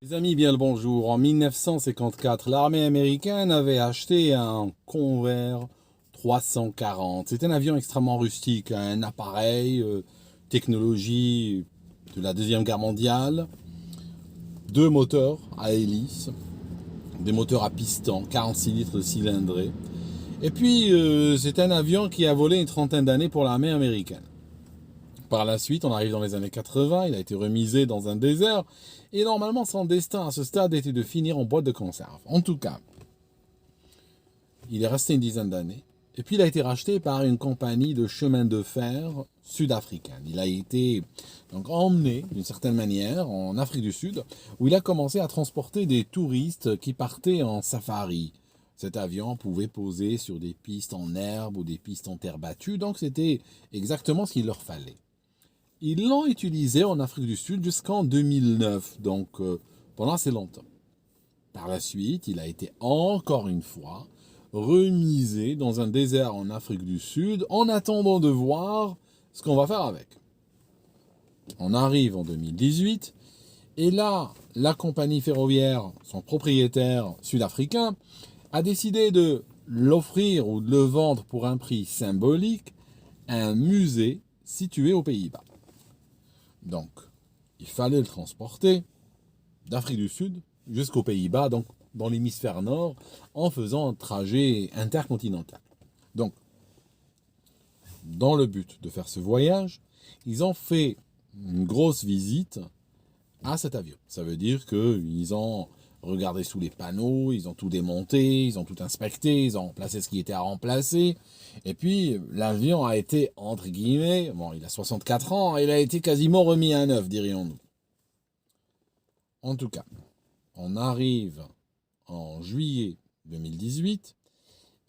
Les amis, bien le bonjour. En 1954, l'armée américaine avait acheté un Convair 340. C'est un avion extrêmement rustique, un appareil, technologie de la Deuxième Guerre mondiale, deux moteurs à hélice, des moteurs à piston, 46 litres cylindrés. Et puis, c'est un avion qui a volé une trentaine d'années pour l'armée américaine. Par la suite, on arrive dans les années 80, il a été remisé dans un désert, et normalement son destin à ce stade était de finir en boîte de conserve. En tout cas, il est resté une dizaine d'années, et puis il a été racheté par une compagnie de chemin de fer sud-africaine. Il a été donc emmené d'une certaine manière en Afrique du Sud, où il a commencé à transporter des touristes qui partaient en safari. Cet avion pouvait poser sur des pistes en herbe ou des pistes en terre battue, donc c'était exactement ce qu'il leur fallait. Ils l'ont utilisé en Afrique du Sud jusqu'en 2009, donc pendant assez longtemps. Par la suite, il a été encore une fois remisé dans un désert en Afrique du Sud en attendant de voir ce qu'on va faire avec. On arrive en 2018 et là, la compagnie ferroviaire, son propriétaire sud-africain, a décidé de l'offrir ou de le vendre pour un prix symbolique à un musée situé aux Pays-Bas. Donc, il fallait le transporter d'Afrique du Sud jusqu'aux Pays-Bas, donc dans l'hémisphère nord, en faisant un trajet intercontinental. Donc, dans le but de faire ce voyage, ils ont fait une grosse visite à cet avion. Ça veut dire qu'ils ont regardé sous les panneaux, ils ont tout démonté, ils ont tout inspecté, ils ont remplacé ce qui était à remplacer. Et puis, l'avion a été, entre guillemets, bon, il a 64 ans, il a été quasiment remis à neuf, dirions-nous. En tout cas, on arrive en juillet 2018,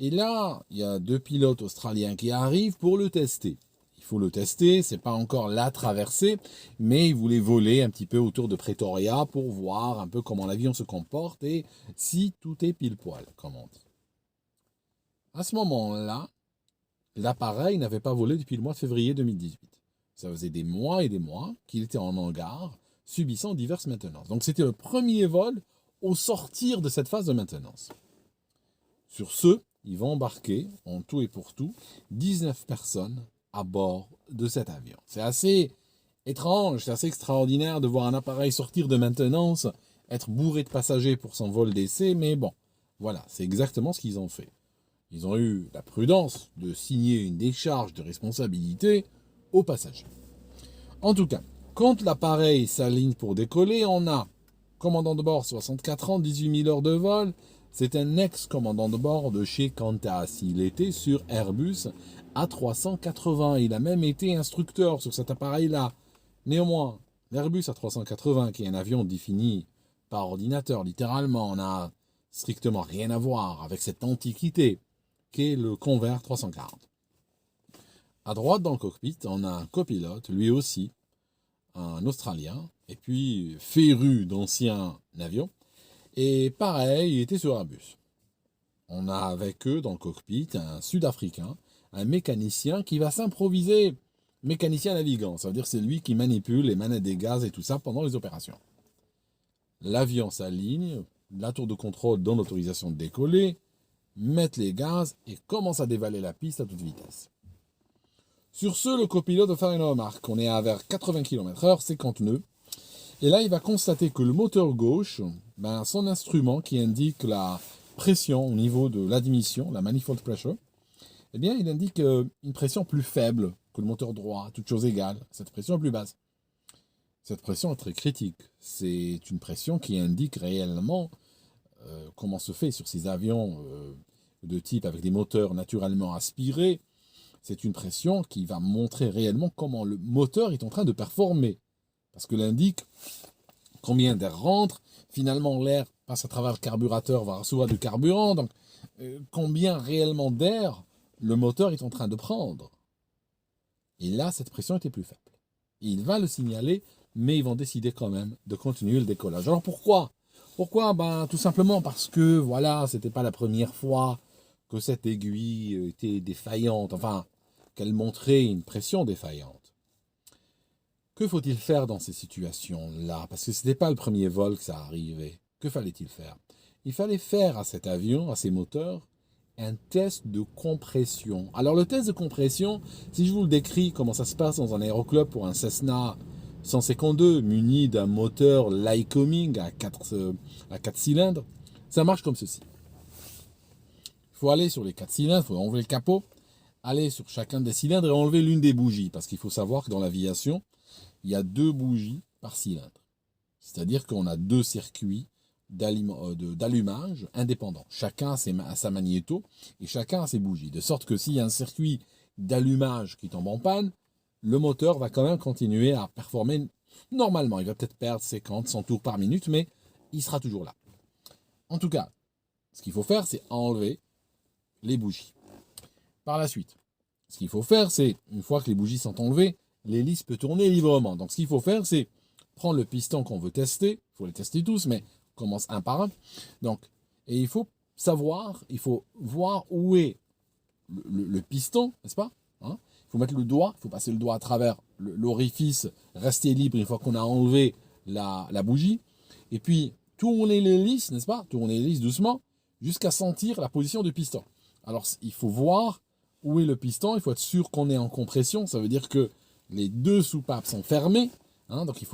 et là, il y a deux pilotes australiens qui arrivent pour le tester. Il faut le tester, c'est pas encore la traversée, mais ils voulaient voler un petit peu autour de Pretoria pour voir un peu comment l'avion se comporte et si tout est pile poil, comme on dit. À ce moment-là, l'appareil n'avait pas volé depuis le mois de février 2018. Ça faisait des mois et des mois qu'il était en hangar, subissant diverses maintenances. Donc c'était le premier vol au sortir de cette phase de maintenance. Sur ce, ils vont embarquer, en tout et pour tout, 19 personnes à bord de cet avion. C'est assez étrange, c'est assez extraordinaire de voir un appareil sortir de maintenance, être bourré de passagers pour son vol d'essai, mais bon, voilà, c'est exactement ce qu'ils ont fait. Ils ont eu la prudence de signer une décharge de responsabilité aux passagers. En tout cas, quand l'appareil s'aligne pour décoller, on a commandant de bord 64 ans, 18 000 heures de vol. C'est un ex-commandant de bord de chez Qantas. Il était sur Airbus A380. Il a même été instructeur sur cet appareil-là. Néanmoins, l'Airbus A380, qui est un avion défini par ordinateur, littéralement, n'a strictement rien à voir avec cette antiquité qu'est le Convair 340. À droite dans le cockpit, on a un copilote, lui aussi, un Australien, et puis féru d'anciens avions. Et pareil, il était sur Airbus. On a avec eux dans le cockpit un Sud-Africain, un mécanicien qui va s'improviser mécanicien navigant. Ça veut dire que c'est lui qui manipule les manettes des gaz et tout ça pendant les opérations. L'avion s'aligne, la tour de contrôle donne l'autorisation de décoller, mettre les gaz et commence à dévaler la piste à toute vitesse. Sur ce, le copilote va faire une remarque. On est à vers 80 km/h, 50 nœuds. Et là, il va constater que le moteur gauche, son instrument qui indique la pression au niveau de l'admission, la manifold pressure, eh bien, il indique une pression plus faible que le moteur droit, toute chose égale. Cette pression est plus basse. Cette pression est très critique. C'est une pression qui indique réellement comment se fait sur ces avions de type avec des moteurs naturellement aspirés. C'est une pression qui va montrer réellement comment le moteur est en train de performer. Parce que l'indique combien d'air rentre, finalement l'air passe à travers le carburateur, va recevoir du carburant, donc combien réellement d'air le moteur est en train de prendre. Et là, cette pression était plus faible. Il va le signaler, mais ils vont décider quand même de continuer le décollage. Alors pourquoi ? Pourquoi ? Tout simplement parce que, voilà, c'était pas la première fois que cette aiguille était défaillante, enfin, qu'elle montrait une pression défaillante. Que faut-il faire dans ces situations-là? Parce que ce n'était pas le premier vol que ça arrivait. Que fallait-il faire? Il fallait faire à cet avion, à ces moteurs, un test de compression. Alors le test de compression, si je vous le décris comment ça se passe dans un aéroclub pour un Cessna 152 muni d'un moteur Lycoming à 4 cylindres, ça marche comme ceci. Il faut aller sur les 4 cylindres, il faut enlever le capot, aller sur chacun des cylindres et enlever l'une des bougies. Parce qu'il faut savoir que dans l'aviation, il y a 2 bougies par cylindre. C'est-à-dire qu'on a 2 circuits d'allumage indépendants. Chacun a sa magnéto et chacun a ses bougies. De sorte que s'il y a un circuit d'allumage qui tombe en panne, le moteur va quand même continuer à performer normalement. Il va peut-être perdre 50, 100 tours par minute, mais il sera toujours là. En tout cas, ce qu'il faut faire, c'est enlever les bougies. Par la suite, ce qu'il faut faire, c'est, une fois que les bougies sont enlevées, l'hélice peut tourner librement. Donc ce qu'il faut faire, c'est prendre le piston qu'on veut tester. Il faut les tester tous, mais on commence un par un. Donc, et il faut savoir, il faut voir où est le piston, n'est-ce pas? Hein, il faut mettre le doigt, il faut passer le doigt à travers l'orifice, rester libre une fois qu'on a enlevé la bougie. Et puis, tourner l'hélice, n'est-ce pas? Tourner l'hélice doucement jusqu'à sentir la position du piston. Alors, il faut voir où est le piston. Il faut être sûr qu'on est en compression. Ça veut dire que les 2 soupapes sont fermées. Hein, donc, il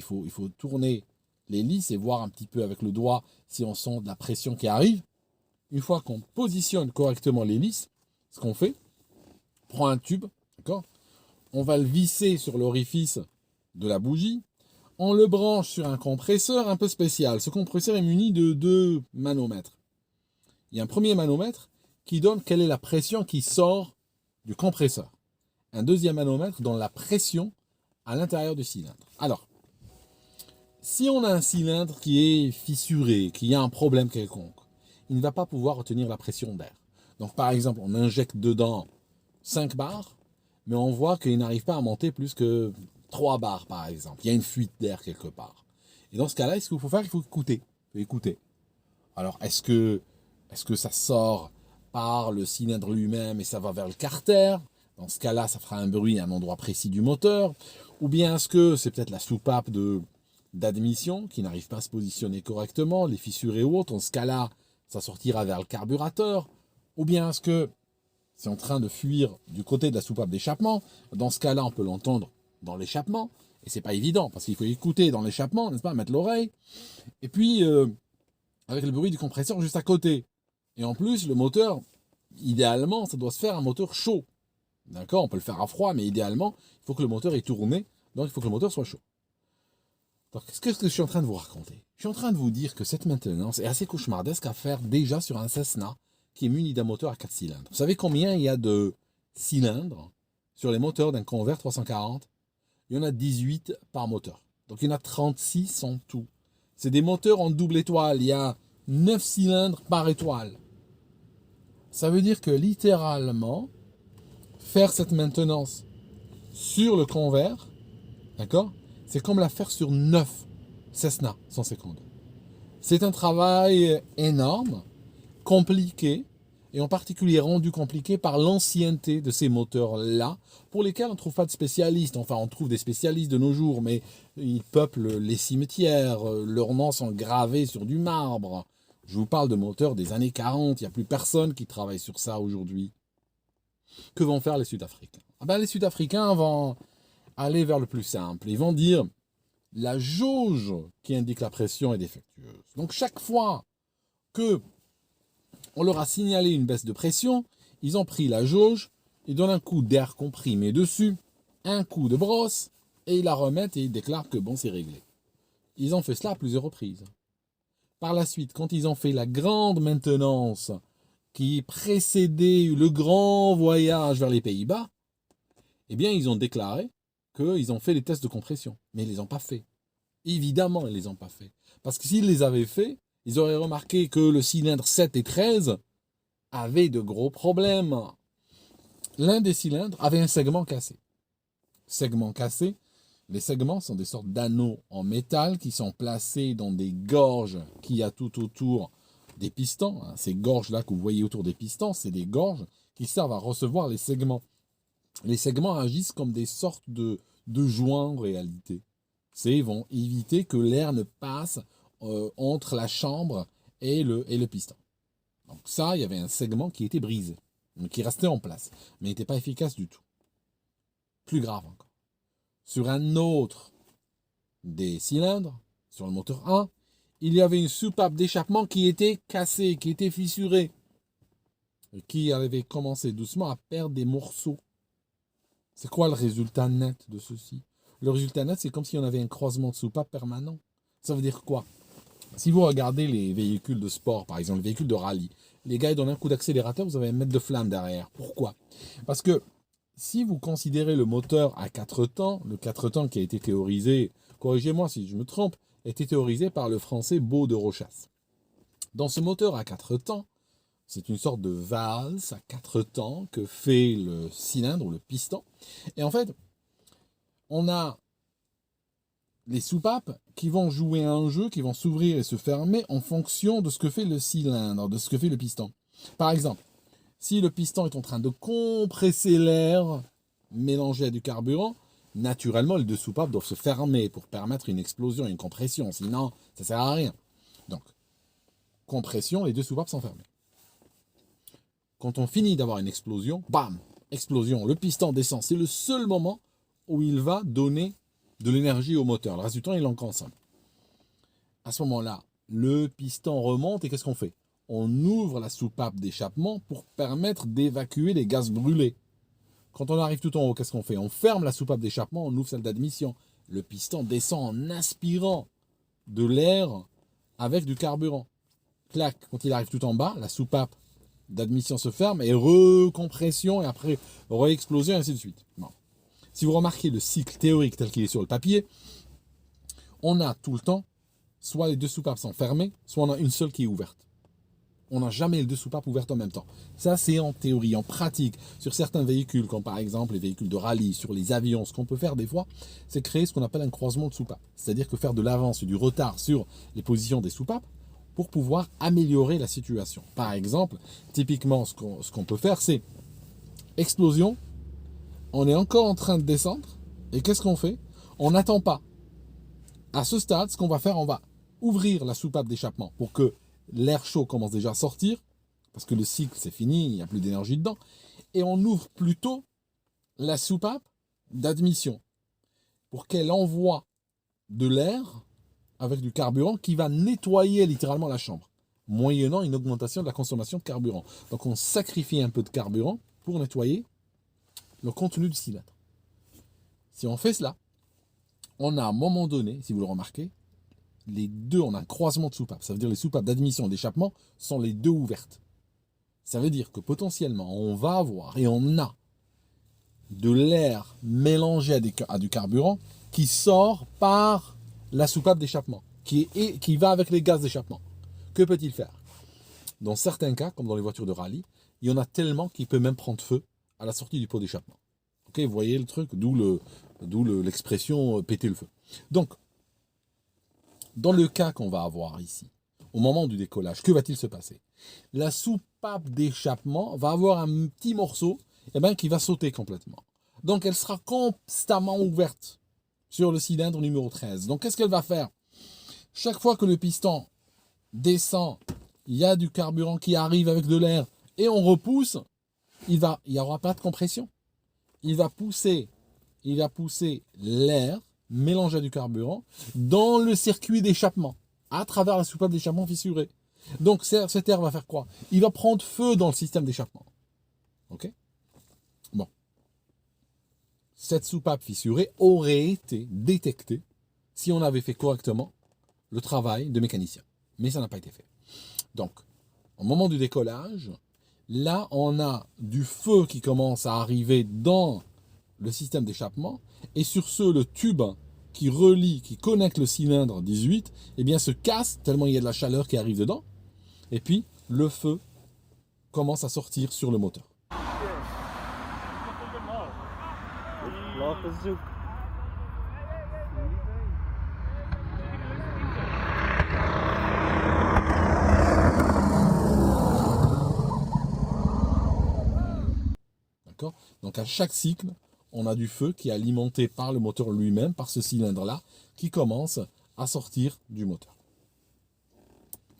faut tourner l'hélice et voir un petit peu avec le doigt si on sent de la pression qui arrive. Une fois qu'on positionne correctement l'hélice, ce qu'on fait, on prend un tube, d'accord? On va le visser sur l'orifice de la bougie. On le branche sur un compresseur un peu spécial. Ce compresseur est muni de 2 manomètres. Il y a un premier manomètre qui donne quelle est la pression qui sort du compresseur. Un deuxième manomètre donne la pression à l'intérieur du cylindre. Alors, si on a un cylindre qui est fissuré, qui a un problème quelconque, il ne va pas pouvoir retenir la pression d'air. Donc par exemple, on injecte dedans 5 bars, mais on voit qu'il n'arrive pas à monter plus que 3 bars par exemple. Il y a une fuite d'air quelque part. Et dans ce cas-là, ce qu'il faut faire, il faut écouter. Alors est-ce que ça sort par le cylindre lui-même et ça va vers le carter? Dans ce cas-là, ça fera un bruit à un endroit précis du moteur. Ou bien est-ce que c'est peut-être la soupape d'admission qui n'arrive pas à se positionner correctement, les fissures et autres? Dans ce cas-là, ça sortira vers le carburateur. Ou bien est-ce que c'est en train de fuir du côté de la soupape d'échappement? Dans ce cas-là, on peut l'entendre dans l'échappement. Et c'est pas évident, parce qu'il faut écouter dans l'échappement, n'est-ce pas, mettre l'oreille. Et puis, avec le bruit du compresseur juste à côté. Et en plus, le moteur, idéalement, ça doit se faire un moteur chaud. D'accord? On peut le faire à froid, mais idéalement, il faut que le moteur ait tourné. Donc, il faut que le moteur soit chaud. Donc, qu'est-ce que je suis en train de vous raconter? Je suis en train de vous dire que cette maintenance est assez cauchemardesque à faire déjà sur un Cessna qui est muni d'un moteur à 4 cylindres. Vous savez combien il y a de cylindres sur les moteurs d'un Convair 340? Il y en a 18 par moteur. Donc, il y en a 36 en tout. C'est des moteurs en double étoile. Il y a 9 cylindres par étoile. Ça veut dire que littéralement, faire cette maintenance sur le Convair, d'accord, c'est comme la faire sur 9 Cessna 152. C'est un travail énorme, compliqué, et en particulier rendu compliqué par l'ancienneté de ces moteurs-là, pour lesquels on ne trouve pas de spécialistes. Enfin, on trouve des spécialistes de nos jours, mais ils peuplent les cimetières, leurs noms sont gravés sur du marbre. Je vous parle de moteurs des années 40, il n'y a plus personne qui travaille sur ça aujourd'hui. Que vont faire les Sud-Africains? Les Sud-Africains vont aller vers le plus simple. Ils vont dire, la jauge qui indique la pression est défectueuse. Donc chaque fois que on leur a signalé une baisse de pression, ils ont pris la jauge, ils donnent un coup d'air comprimé dessus, un coup de brosse, et ils la remettent et ils déclarent que bon, c'est réglé. Ils ont fait cela à plusieurs reprises. Par la suite, quand ils ont fait la grande maintenance qui précédait le grand voyage vers les Pays-Bas, eh bien, ils ont déclaré qu'ils ont fait les tests de compression. Mais ils ne les ont pas fait. Évidemment, ils ne les ont pas fait. Parce que s'ils les avaient fait, ils auraient remarqué que le cylindre 7 et 13 avait de gros problèmes. L'un des cylindres avait un segment cassé. Segment cassé, les segments sont des sortes d'anneaux en métal qui sont placés dans des gorges qu'il y a tout autour des pistons. Ces gorges-là que vous voyez autour des pistons, c'est des gorges qui servent à recevoir les segments. Les segments agissent comme des sortes de de joint en réalité. Ils vont éviter que l'air ne passe entre la chambre et le piston. Donc ça, il y avait un segment qui était brisé, mais qui restait en place, mais n'était pas efficace du tout. Plus grave encore. Sur un autre des cylindres, sur le moteur 1, il y avait une soupape d'échappement qui était cassée, qui était fissurée, et qui avait commencé doucement à perdre des morceaux. C'est quoi le résultat net de ceci? Le résultat net, c'est comme si on avait un croisement de soupape permanent. Ça veut dire quoi? Si vous regardez les véhicules de sport, par exemple, les véhicules de rallye, les gars, ils donnent un coup d'accélérateur, vous avez un mètre de flamme derrière. Pourquoi? Parce que si vous considérez le moteur à 4 temps, le 4 temps qui a été théorisé, corrigez-moi si je me trompe, a été théorisé par le français Beau de Rochas. Dans ce moteur à 4 temps, c'est une sorte de valse à 4 temps que fait le cylindre ou le piston. Et en fait, on a les soupapes qui vont jouer un jeu, qui vont s'ouvrir et se fermer en fonction de ce que fait le cylindre, de ce que fait le piston. Par exemple, si le piston est en train de compresser l'air mélangé à du carburant, naturellement, les deux soupapes doivent se fermer pour permettre une explosion, une compression. Sinon, ça ne sert à rien. Donc, compression, les deux soupapes sont fermées. Quand on finit d'avoir une explosion, bam, explosion, le piston descend. C'est le seul moment où il va donner de l'énergie au moteur. Le reste du temps, il en consomme. À ce moment-là, le piston remonte et qu'est-ce qu'on fait? On ouvre la soupape d'échappement pour permettre d'évacuer les gaz brûlés. Quand on arrive tout en haut, qu'est-ce qu'on fait? On ferme la soupape d'échappement, on ouvre celle d'admission. Le piston descend en aspirant de l'air avec du carburant. Clac, quand il arrive tout en bas, la soupape d'admission se ferme et recompression et après re-explosion et ainsi de suite. Bon. Si vous remarquez le cycle théorique tel qu'il est sur le papier, on a tout le temps, soit les deux soupapes sont fermées, soit on a une seule qui est ouverte. On n'a jamais les deux soupapes ouvertes en même temps. Ça, c'est en théorie. En pratique, sur certains véhicules, comme par exemple les véhicules de rallye, sur les avions, ce qu'on peut faire des fois, c'est créer ce qu'on appelle un croisement de soupapes. C'est-à-dire que faire de l'avance et du retard sur les positions des soupapes pour pouvoir améliorer la situation. Par exemple, typiquement, ce qu'on peut faire, c'est explosion, on est encore en train de descendre, et qu'est-ce qu'on fait? On n'attend pas. À ce stade, ce qu'on va faire, on va ouvrir la soupape d'échappement pour que l'air chaud commence déjà à sortir, parce que le cycle c'est fini, il n'y a plus d'énergie dedans, et on ouvre plutôt la soupape d'admission pour qu'elle envoie de l'air avec du carburant qui va nettoyer littéralement la chambre, moyennant une augmentation de la consommation de carburant. Donc on sacrifie un peu de carburant pour nettoyer le contenu du cylindre. Si on fait cela, on a à un moment donné, si vous le remarquez, les deux, on a un croisement de soupapes. Ça veut dire les soupapes d'admission et d'échappement sont les deux ouvertes. Ça veut dire que potentiellement, on va avoir et on a de l'air mélangé à du carburant qui sort par la soupape d'échappement, qui va avec les gaz d'échappement. Que peut-il faire? Dans certains cas, comme dans les voitures de rallye, il y en a tellement qu'il peut même prendre feu à la sortie du pot d'échappement. Ok, vous voyez le truc, d'où l'expression péter le feu. Donc, dans le cas qu'on va avoir ici, au moment du décollage, que va-t-il se passer? La soupape d'échappement va avoir un petit morceau qui va sauter complètement. Donc, elle sera constamment ouverte sur le cylindre numéro 13. Donc, qu'est-ce qu'elle va faire? Chaque fois que le piston descend, il y a du carburant qui arrive avec de l'air et on repousse, il n'y aura pas de compression. Il va pousser l'air mélangé à du carburant dans le circuit d'échappement, à travers la soupape d'échappement fissurée. Donc cet air va faire quoi? Il va prendre feu dans le système d'échappement. Ok? Bon. Cette soupape fissurée aurait été détectée si on avait fait correctement le travail de mécanicien. Mais ça n'a pas été fait. Donc, au moment du décollage, là, on a du feu qui commence à arriver dans le système d'échappement, et sur ce, le tube qui connecte le cylindre 18, se casse tellement il y a de la chaleur qui arrive dedans, et puis le feu commence à sortir sur le moteur. D'accord? Donc à chaque cycle, on a du feu qui est alimenté par le moteur lui-même, par ce cylindre-là, qui commence à sortir du moteur.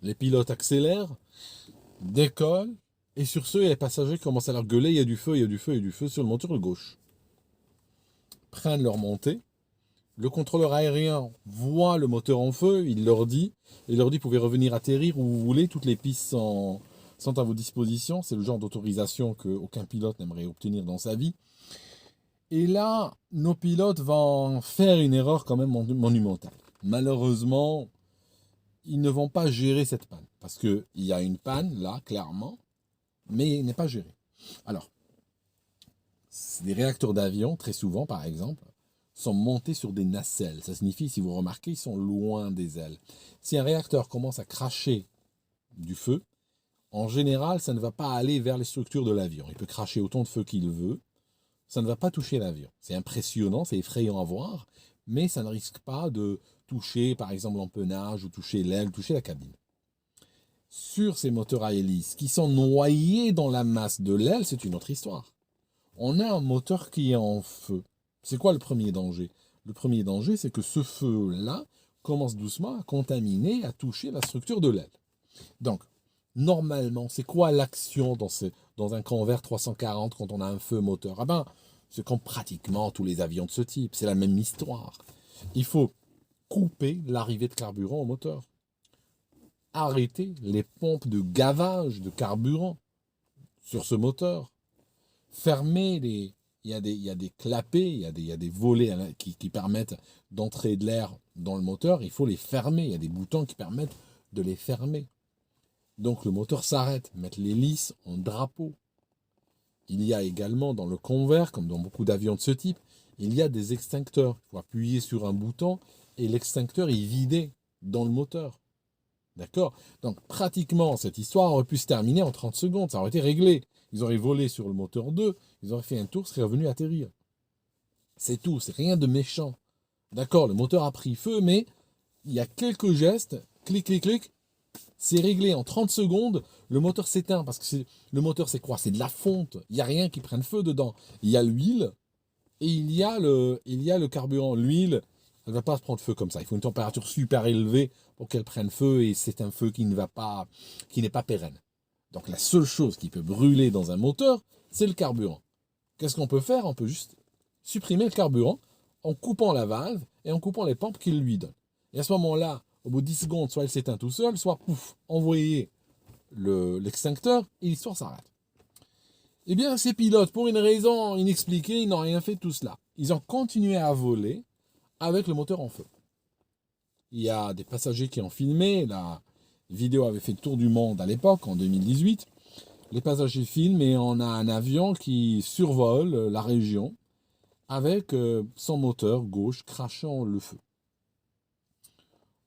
Les pilotes accélèrent, décollent, et sur ce, les passagers commencent à leur gueuler, il y a du feu, il y a du feu, il y a du feu sur le moteur gauche. Prennent leur montée. Le contrôleur aérien voit le moteur en feu, il leur dit, vous pouvez revenir atterrir où vous voulez, toutes les pistes sont à vos dispositions. C'est le genre d'autorisation qu'aucun pilote n'aimerait obtenir dans sa vie. Et là, nos pilotes vont faire une erreur quand même monumentale. Malheureusement, ils ne vont pas gérer cette panne. Parce qu'il y a une panne, là, clairement, mais il n'est pas géré. Alors, des réacteurs d'avion, très souvent, par exemple, sont montés sur des nacelles. Ça signifie, si vous remarquez, ils sont loin des ailes. Si un réacteur commence à cracher du feu, en général, ça ne va pas aller vers les structures de l'avion. Il peut cracher autant de feu qu'il veut. Ça ne va pas toucher l'avion. C'est impressionnant, c'est effrayant à voir, mais ça ne risque pas de toucher, par exemple, l'empennage, ou toucher l'aile, toucher la cabine. Sur ces moteurs à hélice qui sont noyés dans la masse de l'aile, c'est une autre histoire. On a un moteur qui est en feu. C'est quoi le premier danger? Le premier danger, c'est que ce feu-là commence doucement à contaminer, à toucher la structure de l'aile. Donc, normalement, c'est quoi l'action dans un Convair 340 quand on a un feu moteur? Ah ben, c'est comme pratiquement tous les avions de ce type. C'est la même histoire. Il faut couper l'arrivée de carburant au moteur. Arrêter les pompes de gavage de carburant sur ce moteur. Fermer les... Il y a des clapets, il y a des volets qui permettent d'entrer de l'air dans le moteur. Il faut les fermer. Il y a des boutons qui permettent de les fermer. Donc le moteur s'arrête. Mettre l'hélice en drapeau. Il y a également dans le Convair, comme dans beaucoup d'avions de ce type, il y a des extincteurs. Il faut appuyer sur un bouton et l'extincteur est vidé dans le moteur. D'accord? Donc pratiquement, cette histoire aurait pu se terminer en 30 secondes. Ça aurait été réglé. Ils auraient volé sur le moteur 2, ils auraient fait un tour, seraient revenus atterrir. C'est tout, c'est rien de méchant. D'accord, le moteur a pris feu, mais il y a quelques gestes, clic, clic, clic, c'est réglé en 30 secondes, le moteur s'éteint, parce que le moteur c'est quoi? C'est de la fonte, il n'y a rien qui prenne feu dedans. Il y a l'huile et il y a le carburant. L'huile, elle ne va pas se prendre feu comme ça, il faut une température super élevée pour qu'elle prenne feu, et c'est un feu qui n'est pas pérenne. Donc la seule chose qui peut brûler dans un moteur, c'est le carburant. Qu'est-ce qu'on peut faire? On peut juste supprimer le carburant en coupant la valve et en coupant les pompes qu'il lui donne. Et à ce moment-là, au bout de 10 secondes, soit il s'éteint tout seul, soit pouf, envoyer l'extincteur et l'histoire s'arrête. Eh bien, ces pilotes, pour une raison inexpliquée, ils n'ont rien fait de tout cela. Ils ont continué à voler avec le moteur en feu. Il y a des passagers qui ont filmé, la vidéo avait fait le tour du monde à l'époque, en 2018. Les passagers filment et on a un avion qui survole la région avec son moteur gauche crachant le feu.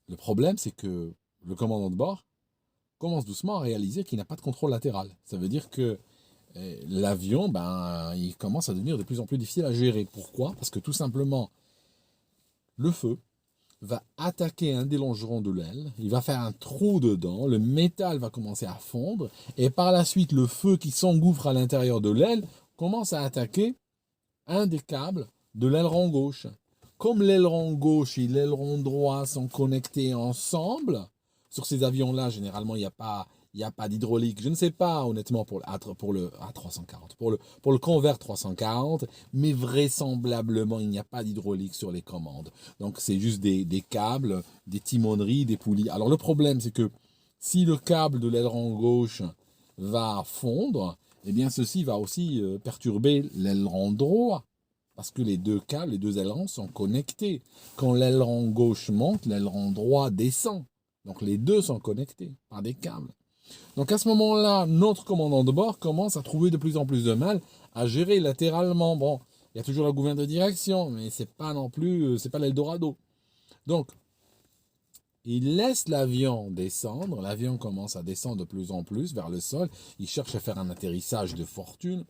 Le problème, c'est que le commandant de bord commence doucement à réaliser qu'il n'a pas de contrôle latéral. Ça veut dire que l'avion, il commence à devenir de plus en plus difficile à gérer. Pourquoi? Parce que tout simplement, le feu va attaquer un des longerons de l'aile, il va faire un trou dedans, le métal va commencer à fondre, et par la suite, le feu qui s'engouffre à l'intérieur de l'aile commence à attaquer un des câbles de l'aileron gauche. Comme l'aileron gauche et l'aileron droit sont connectés ensemble, sur ces avions-là, généralement, il n'y a pas d'hydraulique. Je ne sais pas, honnêtement, pour le A340, pour le Convair 340, mais vraisemblablement, il n'y a pas d'hydraulique sur les commandes. Donc, c'est juste des câbles, des timoneries, des poulies. Alors, le problème, c'est que si le câble de l'aileron gauche va fondre, eh bien, ceci va aussi perturber l'aileron droit. Parce que les deux câbles, les deux ailerons sont connectés. Quand l'aileron gauche monte, l'aileron droit descend. Donc les deux sont connectés par des câbles. Donc à ce moment-là, notre commandant de bord commence à trouver de plus en plus de mal à gérer latéralement. Bon, il y a toujours la gouverne de direction, mais c'est pas non plus, c'est pas l'Eldorado. Donc, il laisse l'avion descendre. L'avion commence à descendre de plus en plus vers le sol. Il cherche à faire un atterrissage de fortune.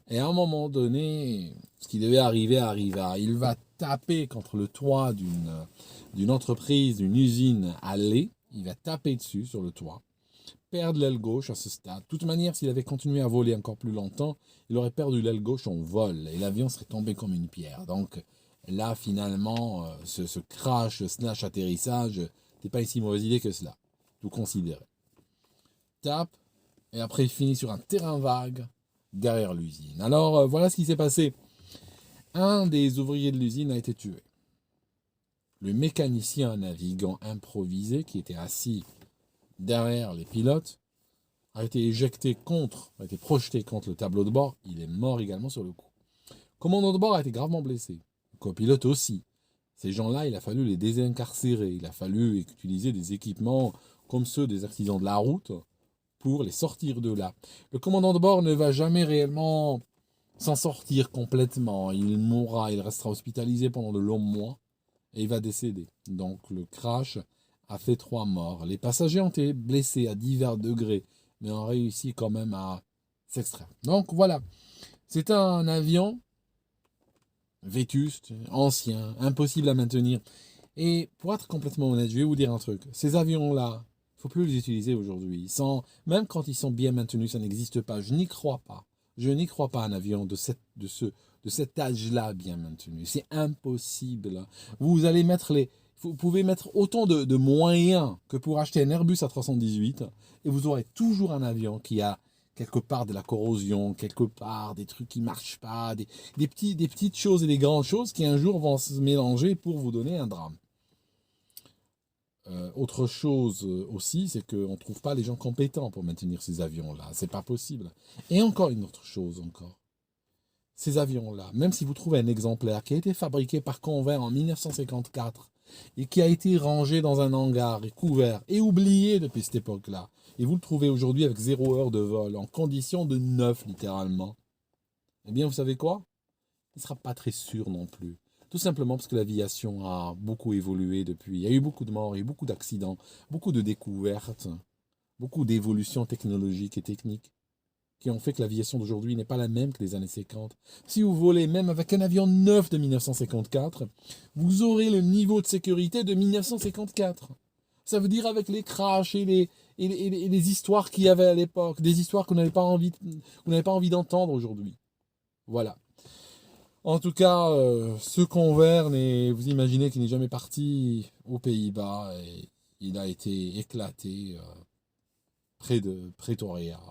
Et à un moment donné, ce qui devait arriver arriva. Il va taper contre le toit d'une entreprise, d'une usine à lait. Il va taper dessus sur le toit. perdre l'aile gauche à ce stade. De toute manière, s'il avait continué à voler encore plus longtemps, il aurait perdu l'aile gauche en vol et l'avion serait tombé comme une pierre. Donc là, finalement, ce crash slash atterrissage n'était pas une si mauvaise idée que cela. Tout considéré. Tape, et après il finit sur un terrain vague derrière l'usine. Alors voilà ce qui s'est passé. Un des ouvriers de l'usine a été tué. Le mécanicien navigant improvisé qui était assis derrière les pilotes a été a été projeté contre le tableau de bord. Il est mort également sur le coup. Le commandant de bord a été gravement blessé. Le copilote aussi. Ces gens-là, il a fallu les désincarcérer. Il a fallu utiliser des équipements comme ceux des accidents de la route pour les sortir de là. Le commandant de bord ne va jamais réellement s'en sortir complètement. Il mourra, il restera hospitalisé pendant de longs mois et il va décéder. Donc le crash a fait 3 morts. Les passagers ont été blessés à divers degrés, mais ont réussi quand même à s'extraire. Donc voilà, c'est un avion vétuste, ancien, impossible à maintenir. Et pour être complètement honnête, je vais vous dire un truc. Ces avions-là, il ne faut plus les utiliser aujourd'hui. Même quand ils sont bien maintenus, ça n'existe pas. Je n'y crois pas. Je n'y crois pas un avion de cet âge-là bien maintenu. C'est impossible. Vous pouvez mettre autant de moyens que pour acheter un Airbus A318 et vous aurez toujours un avion qui a quelque part de la corrosion, quelque part des trucs qui ne marchent pas, des petites choses et des grandes choses qui un jour vont se mélanger pour vous donner un drame. Autre chose aussi, c'est qu'on ne trouve pas les gens compétents pour maintenir ces avions-là. C'est pas possible. Et encore une autre chose encore. Ces avions-là, même si vous trouvez un exemplaire qui a été fabriqué par Convair en 1954 et qui a été rangé dans un hangar et couvert et oublié depuis cette époque-là, et vous le trouvez aujourd'hui avec 0 heure de vol, en condition de neuf littéralement, eh bien vous savez quoi? Il ne sera pas très sûr non plus. Tout simplement parce que l'aviation a beaucoup évolué depuis. Il y a eu beaucoup de morts, il y a eu beaucoup d'accidents, beaucoup de découvertes, beaucoup d'évolutions technologiques et techniques qui ont fait que l'aviation d'aujourd'hui n'est pas la même que les années 50. Si vous volez même avec un avion neuf de 1954, vous aurez le niveau de sécurité de 1954. Ça veut dire avec les crashs et les histoires qu'il y avait à l'époque, des histoires que vous n'avez pas envie d'entendre aujourd'hui. Voilà. En tout cas, ce Convair, vous imaginez qu'il n'est jamais parti aux Pays-Bas et il a été éclaté près de Pretoria,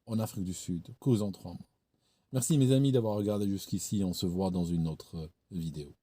en Afrique du Sud, causant 3 mois. Merci mes amis d'avoir regardé jusqu'ici. On se voit dans une autre vidéo.